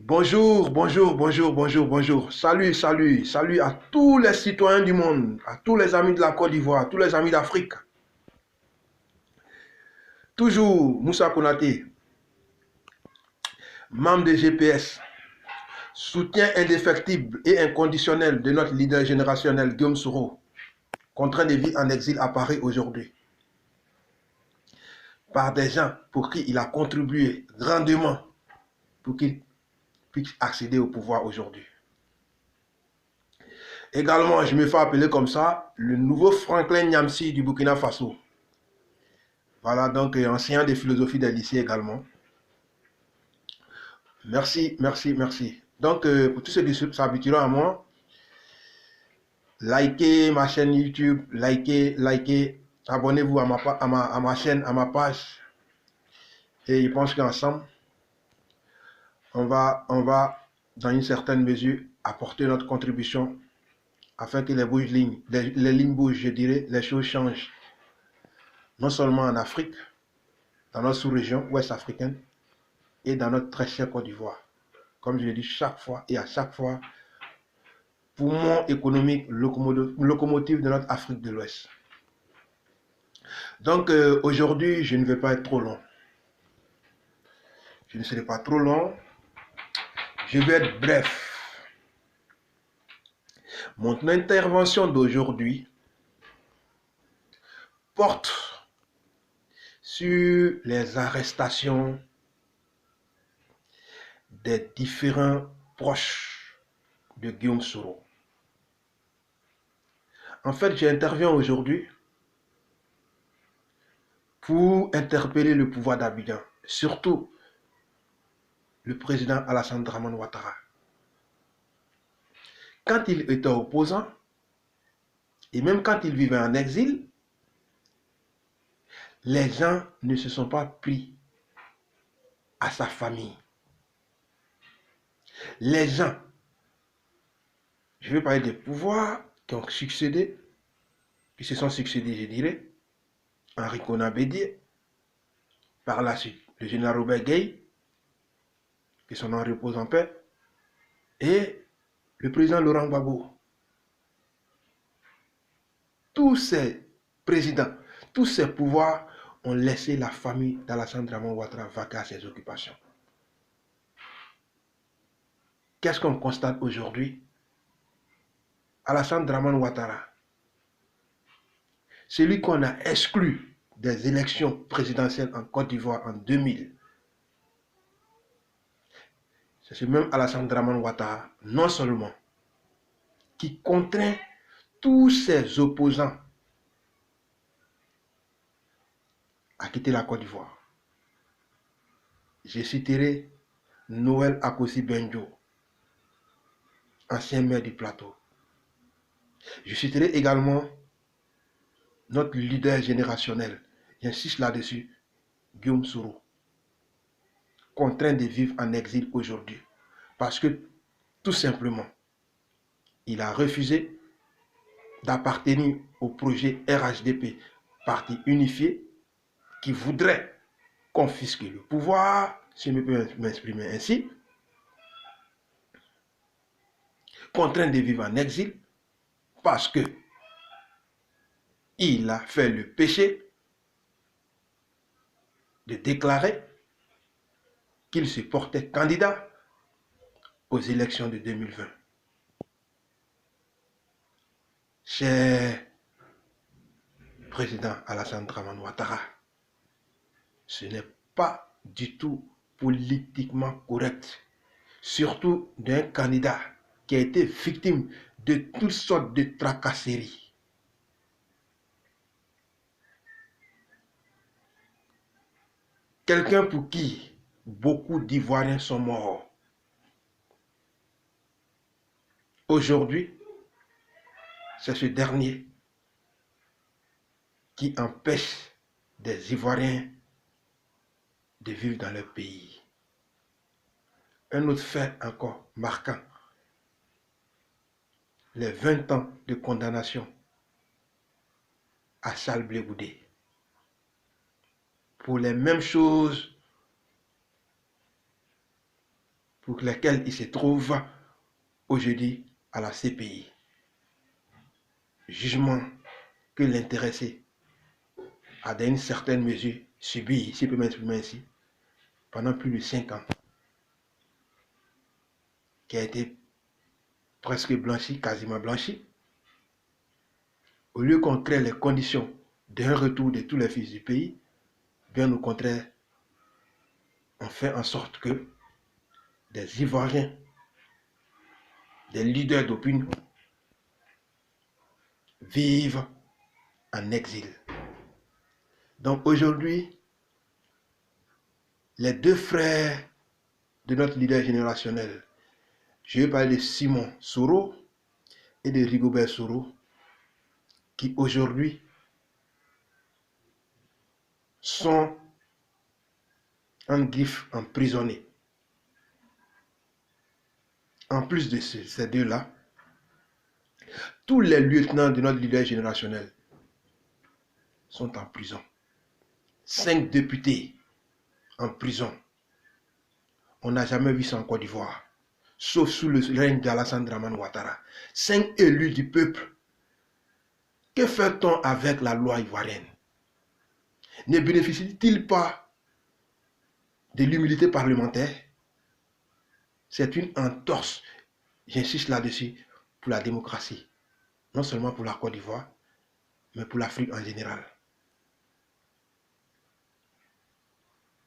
Bonjour, bonjour, bonjour, bonjour, bonjour. Salut, salut, salut à tous les citoyens du monde, à tous les amis de la Côte d'Ivoire, à tous les amis d'Afrique. Toujours Moussa Konaté, membre de GPS, soutien indéfectible et inconditionnel de notre leader générationnel Guillaume Soro, contraint de vivre en exil à Paris aujourd'hui, par des gens pour qui il a contribué grandement pour qu'il puisse accéder au pouvoir aujourd'hui. Également, je me fais appeler comme ça le nouveau Franklin Nyamsi du Burkina Faso. Voilà, donc enseignant de philosophie des lycées également. Merci, merci, merci. Donc, pour tous ceux qui s'habitueront à moi, likez ma chaîne YouTube, likez, abonnez-vous à ma chaîne, à ma page. Et je pense qu'ensemble, on va, dans une certaine mesure, apporter notre contribution afin que les lignes bougent, je dirais, les choses changent. Non seulement en Afrique, dans notre sous-région ouest africaine, et dans notre très chère Côte d'Ivoire. Comme je l'ai dit chaque fois et à chaque fois, poumon économique, locomotive de notre Afrique de l'Ouest. Donc aujourd'hui, je ne vais pas être trop long. Je ne serai pas trop long. Je vais être bref. Mon intervention d'aujourd'hui porte sur les arrestations des différents proches de Guillaume Soro. En fait, j'interviens aujourd'hui pour interpeller le pouvoir d'Abidjan, surtout le président Alassane Dramane Ouattara. Quand il était opposant, et même quand il vivait en exil, les gens ne se sont pas pris à sa famille. Les gens, je vais parler des pouvoirs qui ont succédé, qui se sont succédés, je dirais, Henri Konan Bédié, par la suite, le général Robert Gueye, que son nom repose en paix, et le président Laurent Gbagbo. Tous ces présidents, tous ces pouvoirs ont laissé la famille d'Alassane Dramane Ouattara vaquer à ses occupations. Qu'est-ce qu'on constate aujourd'hui? Alassane Dramane Ouattara, celui qu'on a exclu des élections présidentielles en Côte d'Ivoire en 2000, c'est ce même Alassane Dramane Ouattara, non seulement qui contraint tous ses opposants à quitter la Côte d'Ivoire. Je citerai Noël Akossi Benjo, ancien maire du Plateau. Je citerai également notre leader générationnel, j'insiste là-dessus, Guillaume Soro, contraint de vivre en exil aujourd'hui. Parce que, tout simplement, il a refusé d'appartenir au projet RHDP, Parti unifié, qui voudrait confisquer le pouvoir, si je peux m'exprimer ainsi, contraint de vivre en exil, parce que il a fait le péché de déclarer qu'il se portait candidat aux élections de 2020. Cher président Alassane Dramane Ouattara, ce n'est pas du tout politiquement correct, surtout d'un candidat qui a été victime de toutes sortes de tracasseries. Quelqu'un pour qui beaucoup d'Ivoiriens sont morts. Aujourd'hui, c'est ce dernier qui empêche des Ivoiriens de vivre dans leur pays. Un autre fait encore marquant, les 20 ans de condamnation à Charles Blé Goudé. Pour les mêmes choses, pour lesquels il se trouve aujourd'hui à la CPI. Jugement que l'intéressé a dans une certaine mesure subi, si je peux m'exprimer ainsi, pendant plus de 5 ans, qui a été presque blanchi, quasiment blanchi, au lieu qu'on crée les conditions d'un retour de tous les fils du pays, bien au contraire, on fait en sorte que des Ivoiriens, des leaders d'opinion, vivent en exil. Donc aujourd'hui, les deux frères de notre leader générationnel, je vais parler de Simon Soro et de Rigobert Soro, qui aujourd'hui sont en griffe emprisonnés. En plus de ces deux-là, tous les lieutenants de notre leader générationnel sont en prison. 5 députés en prison. On n'a jamais vu ça en Côte d'Ivoire, sauf sous le règne d'Alassane Dramane Ouattara. 5 élus du peuple. Que fait-on avec la loi ivoirienne? Ne bénéficie-t-il pas de l'humilité parlementaire? C'est une entorse, j'insiste là-dessus, pour la démocratie. Non seulement pour la Côte d'Ivoire, mais pour l'Afrique en général.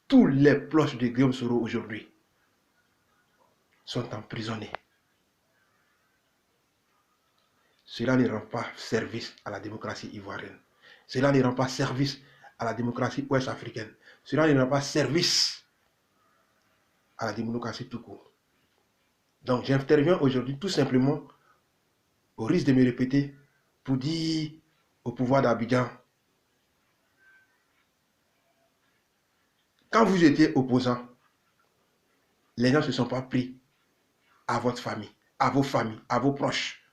Tous les proches de Guillaume Soro aujourd'hui sont emprisonnés. Cela ne rend pas service à la démocratie ivoirienne. Cela ne rend pas service à la démocratie ouest-africaine. Cela ne rend pas service à la démocratie tout court. Donc j'interviens aujourd'hui tout simplement, au risque de me répéter, pour dire au pouvoir d'Abidjan, quand vous étiez opposant, les gens ne se sont pas pris à votre famille, à vos proches.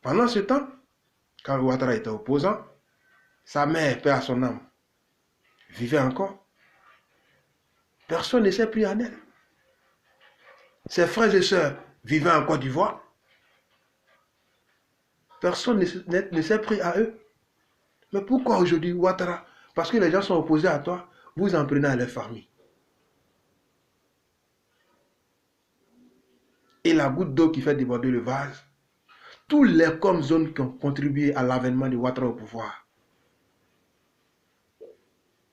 Pendant ce temps, quand Ouattara était opposant, sa mère, paix à son âme, vivait encore. Personne ne s'est pris en elle. Ses frères et sœurs vivaient en Côte d'Ivoire. Personne ne s'est pris à eux. Mais pourquoi aujourd'hui, Ouattara? Parce que les gens sont opposés à toi, vous en prenez à leur famille. Et la goutte d'eau qui fait déborder le vase, tous les comme zones qui ont contribué à l'avènement de Ouattara au pouvoir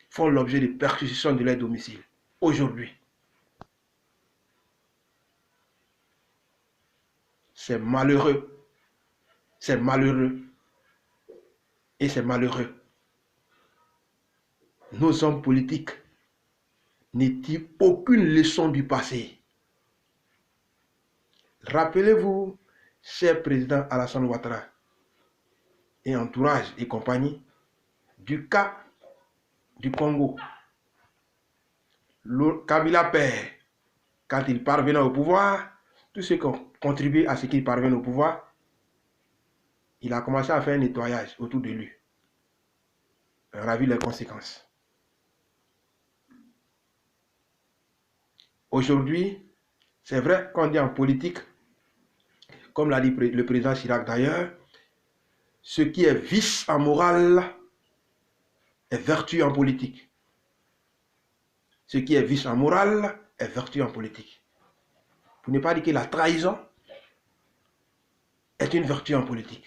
font l'objet de perquisitions de leur domicile. Aujourd'hui, c'est malheureux. C'est malheureux. Et c'est malheureux. Nos hommes politiques ne tirent aucune leçon du passé. Rappelez-vous, cher président Alassane Ouattara et entourage et compagnie, du cas du Congo. Kabila père, quand il parvenait au pouvoir, tous ceux qui ont contribué à ce qu'il parvienne au pouvoir, il a commencé à faire un nettoyage autour de lui. On a vu les conséquences. Aujourd'hui, c'est vrai qu'on dit en politique, comme l'a dit le président Chirac d'ailleurs, ce qui est vice en morale est vertu en politique. Ce qui est vice en morale est vertu en politique. Pour ne pas dire que la trahison est une vertu en politique.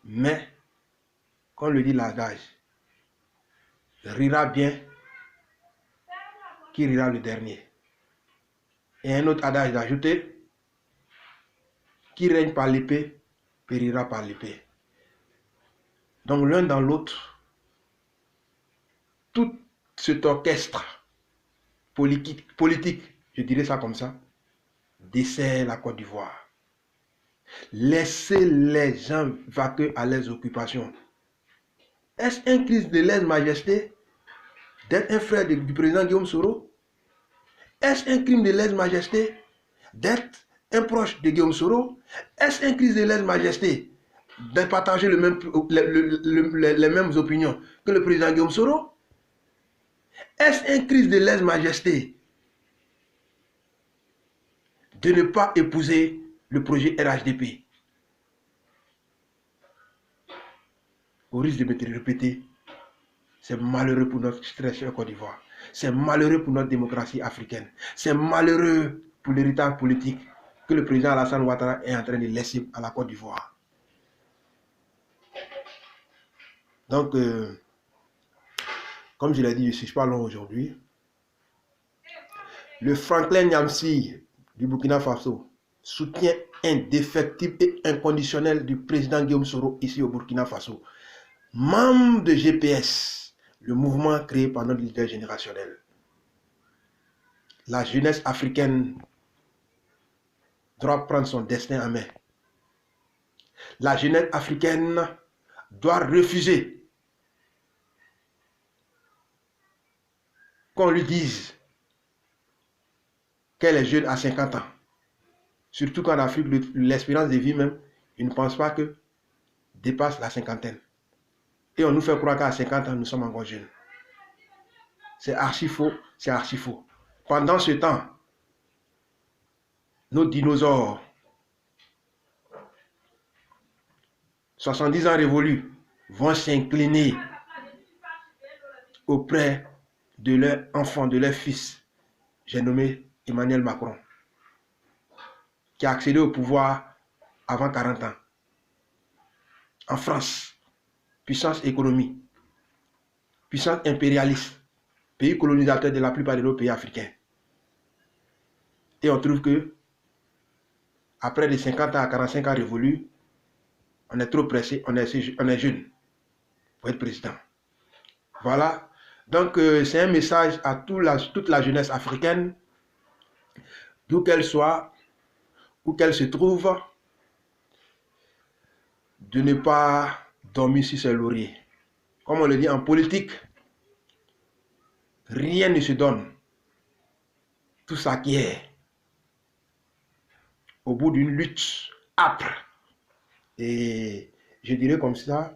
Mais, comme le dit l'adage, rira bien qui rira le dernier. Et un autre adage d'ajouter, qui règne par l'épée, périra par l'épée. Donc l'un dans l'autre, tout cet orchestre politique, je dirais ça comme ça, dessert la Côte d'Ivoire. Laissez les gens vaquer à leurs occupations. Est-ce un crise de lèse-majesté d'être un frère du président Guillaume Soro? Est-ce un crime de lèse-majesté d'être un proche de Guillaume Soro? Est-ce un crise de lèse-majesté de partager les mêmes opinions que le président Guillaume Soro? Est-ce une crise de lèse-majesté de ne pas épouser le projet RHDP? Au risque de me répéter, c'est malheureux pour notre très chère Côte d'Ivoire. C'est malheureux pour notre démocratie africaine. C'est malheureux pour l'héritage politique que le président Alassane Ouattara est en train de laisser à la Côte d'Ivoire. Donc, comme je l'ai dit, je ne suis pas long aujourd'hui. Le Franklin Nyamsi du Burkina Faso, soutien indéfectible et inconditionnel du président Guillaume Soro ici au Burkina Faso. Membre de GPS, le mouvement créé par notre leader générationnel. La jeunesse africaine doit prendre son destin en main. La jeunesse africaine doit refuser qu'on lui dise qu'elle est jeune à 50 ans. Surtout qu'en Afrique, l'espérance de vie même, ils ne pensent pas que dépasse la cinquantaine. Et on nous fait croire qu'à 50 ans, nous sommes encore jeunes. C'est archi faux, c'est archi faux. Pendant ce temps, nos dinosaures, 70 ans révolus, vont s'incliner auprès de leur enfant, de leur fils. J'ai nommé Emmanuel Macron, qui a accédé au pouvoir avant 40 ans. En France, puissance économique, puissance impérialiste, pays colonisateur de la plupart de nos pays africains. Et on trouve que, après les 50 ans à 45 ans révolus, on est trop pressé, on est jeune pour être président. Voilà. Donc, c'est un message à toute la jeunesse africaine, d'où qu'elle soit, où qu'elle se trouve, de ne pas dormir sur ses lauriers. Comme on le dit en politique, rien ne se donne. Tout s'acquiert au bout d'une lutte âpre. Et je dirais comme ça,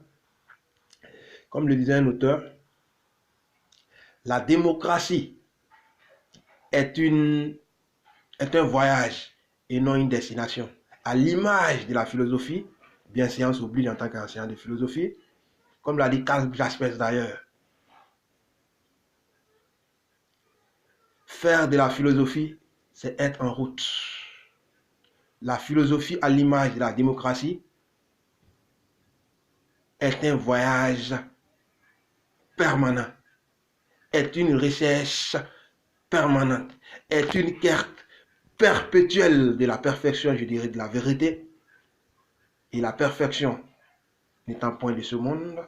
comme le disait un auteur, la démocratie est un voyage et non une destination. À l'image de la philosophie, bienséance oblige en tant qu'enseignant de philosophie, comme l'a dit Karl Jaspers d'ailleurs. Faire de la philosophie, c'est être en route. La philosophie, à l'image de la démocratie, est un voyage permanent, est une recherche permanente, est une quête perpétuelle de la perfection, je dirais, de la vérité. Et la perfection n'étant point de ce monde,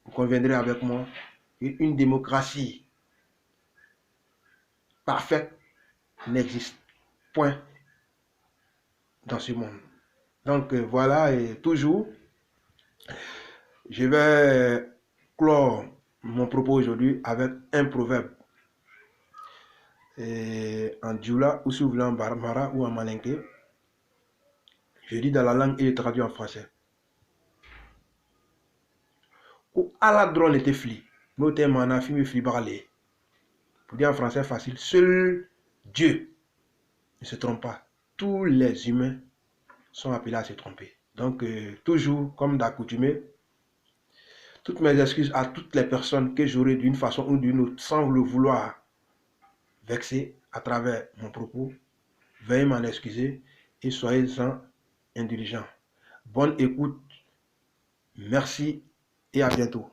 vous conviendrez avec moi qu'une démocratie parfaite n'existe point dans ce monde. Donc voilà, et toujours, je vais clore mon propos aujourd'hui avec un proverbe en djoula ou souvent en bambara ou en malinké. Je dis dans la langue et je traduis en français. Ou à la drôle était fli, noté mana fi me fli parler. Pour dire en français facile, seul Dieu ne se trompe pas. Tous les humains sont appelés à se tromper. Donc, toujours, comme d'accoutumé, toutes mes excuses à toutes les personnes que j'aurais d'une façon ou d'une autre, sans le vouloir, vexer à travers mon propos. Veuillez m'en excuser et soyez-en indulgents. Bonne écoute. Merci et à bientôt.